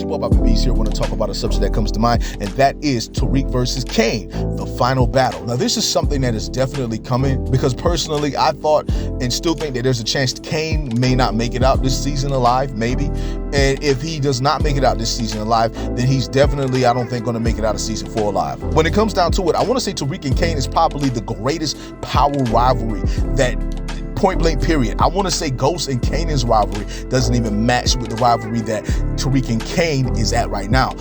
It's your boy Bobby Beast here. I want to talk about a subject that comes to mind, and that is Tariq versus Kane, the final battle. Now, this is something that is definitely coming because personally, I thought and still think that there's a chance Kane may not make it out this season alive, maybe. And if he does not make it out this season alive, then he's definitely, I don't think, going to make it out of season 4 alive. When it comes down to it, I want to say Tariq and Kane is probably the greatest power rivalry that point blank period. I want to say Ghost and Kanan's rivalry doesn't even match with the rivalry that Tariq and Kane is at right now.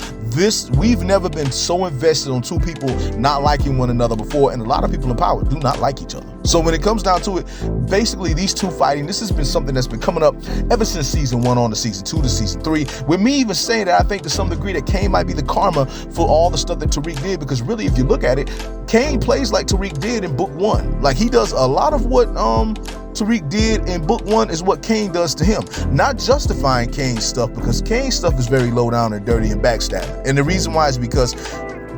We've never been so invested on two people not liking one another before, and a lot of people in power do not like each other. So when it comes down to it, basically these two fighting, this has been something that's been coming up ever since season 1 on to season 2 to season 3, with me even saying that I think to some degree that Kane might be the karma for all the stuff that Tariq did, because really if you look at it, Kane plays like Tariq did in book 1. Like he does a lot of what Tariq did in book 1 is what Kane does to him. Not justifying Kane's stuff, because Kane's stuff is very low down and dirty and backstabbing. And the reason why is because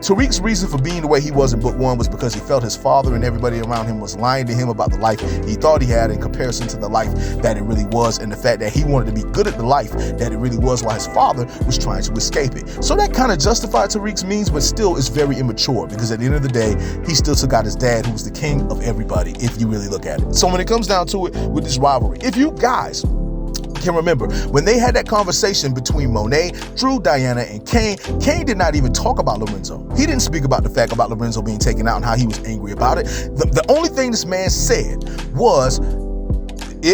Tariq's reason for being the way he was in book 1 was because he felt his father and everybody around him was lying to him about the life he thought he had in comparison to the life that it really was, and the fact that he wanted to be good at the life that it really was while his father was trying to escape it. So that kind of justified Tariq's means, but still is very immature, because at the end of the day, he still took out his dad, who was the king of everybody, if you really look at it. So when it comes down to it with this rivalry, if you guys can remember, when they had that conversation between Monet, Drew, Diana, and Kane did not even talk about Lorenzo. He didn't speak about the fact about Lorenzo being taken out and how he was angry about it. The only thing this man said was,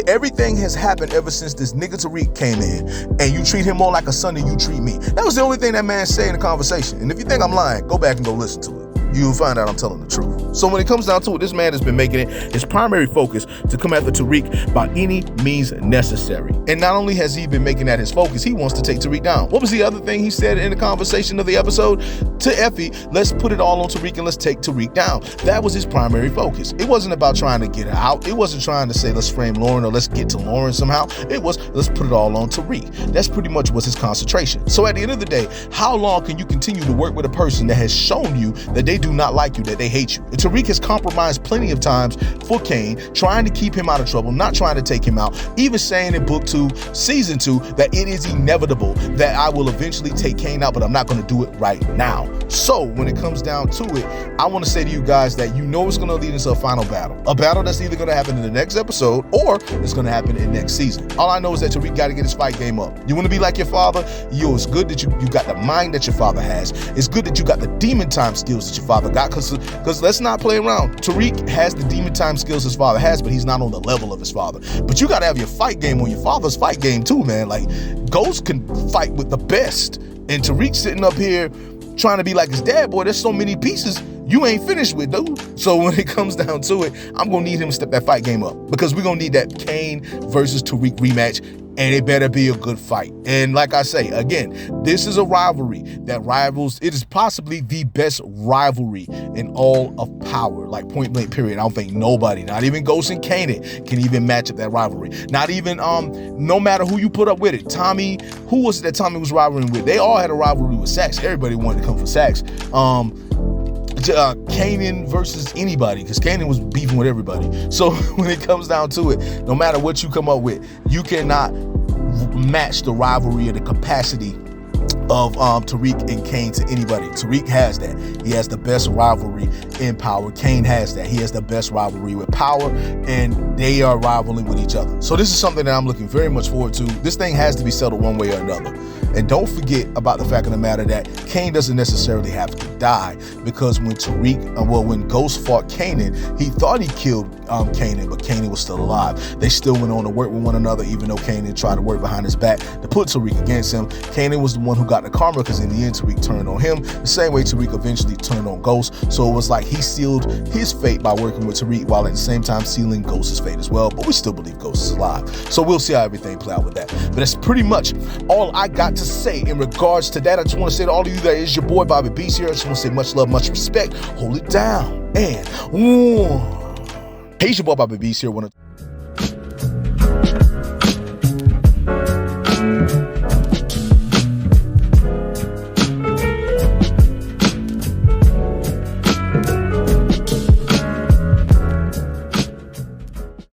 everything has happened ever since this nigga Tariq came in, and you treat him more like a son than you treat me. That was the only thing that man said in the conversation. And if you think I'm lying, go back and go listen to it. You'll find out I'm telling the truth. So when it comes down to it, this man has been making it his primary focus to come after Tariq by any means necessary. And not only has he been making that his focus, he wants to take Tariq down. What was the other thing he said in the conversation of the episode? To Effie, let's put it all on Tariq and let's take Tariq down. That was his primary focus. It wasn't about trying to get out. It wasn't trying to say let's frame Lauren or let's get to Lauren somehow. It was let's put it all on Tariq. That's pretty much was his concentration. So at the end of the day, how long can you continue to work with a person that has shown you that they do not like you, that they hate you? And Tariq has compromised plenty of times for Kane, trying to keep him out of trouble, not trying to take him out, even saying in book 2, season 2, that it is inevitable that I will eventually take Kane out, but I'm not going to do it right now. So when it comes down to it, I want to say to you guys that you know it's going to lead into a final battle. A battle that's either going to happen in the next episode or it's going to happen in next season. All I know is that Tariq got to get his fight game up. You want to be like your father? It's good that you got the mind that your father has. It's good that you got the demon time skills that your father got, because let's not play around. Tariq has the demon time skills his father has, but he's not on the level of his father. But you got to have your fight game on your father's fight game too, man. Like, Ghost can fight with the best, and Tariq sitting up here trying to be like his dad, boy, there's so many pieces you ain't finished with, dude. So when it comes down to it, I'm going to need him to step that fight game up, because we're going to need that Kane versus Tariq rematch, and it better be a good fight. And like I say, again, this is a rivalry that rivals, it is possibly the best rivalry in all of power, like point blank period. I don't think nobody, not even Ghost and Kanan, can even match up that rivalry. Not even, no matter who you put up with it. Tommy, who was it that Tommy was rivaling with? They all had a rivalry with Sax. Everybody wanted to come for Sax. Kanan versus anybody, because Kanan was beefing with everybody. So when it comes down to it, no matter what you come up with, you cannot match the rivalry or the capacity of Tariq and Kane to anybody. Tariq has that. He has the best rivalry in power. Kane has that. He has the best rivalry with power, and they are rivaling with each other. So this is something that I'm looking very much forward to. This thing has to be settled one way or another. And don't forget about the fact of the matter that Kane doesn't necessarily have to die, because when when Ghost fought Kanan, he thought he killed Kanan, but Kanan was still alive. They still went on to work with one another, even though Kanan tried to work behind his back to put Tariq against him. Kanan was the one who got the karma, because in the end, Tariq turned on him, the same way Tariq eventually turned on Ghost. So it was like he sealed his fate by working with Tariq, while at the same time sealing Ghost's fate as well. But we still believe Ghost is alive. So we'll see how everything play out with that. But that's pretty much all I got to say in regards to that. I just want to say to all of you that is your boy Bobby Beast here. I just want to say much love, much respect. Hold it down. And hey, it's your boy Bobby Beast here.